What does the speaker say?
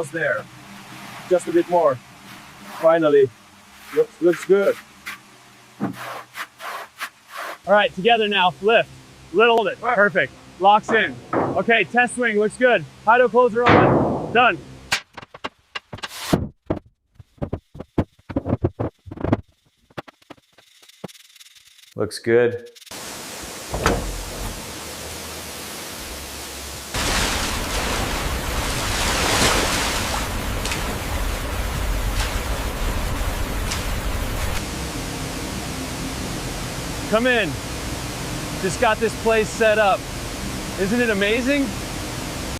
almost there. Just a bit more. Finally. Looks good. All right, together now, lift. Little, hold it, perfect. Locks in. Okay, test swing, looks good. High toe closer on, done. Looks good. Come in. Just got this place set up. Isn't it amazing?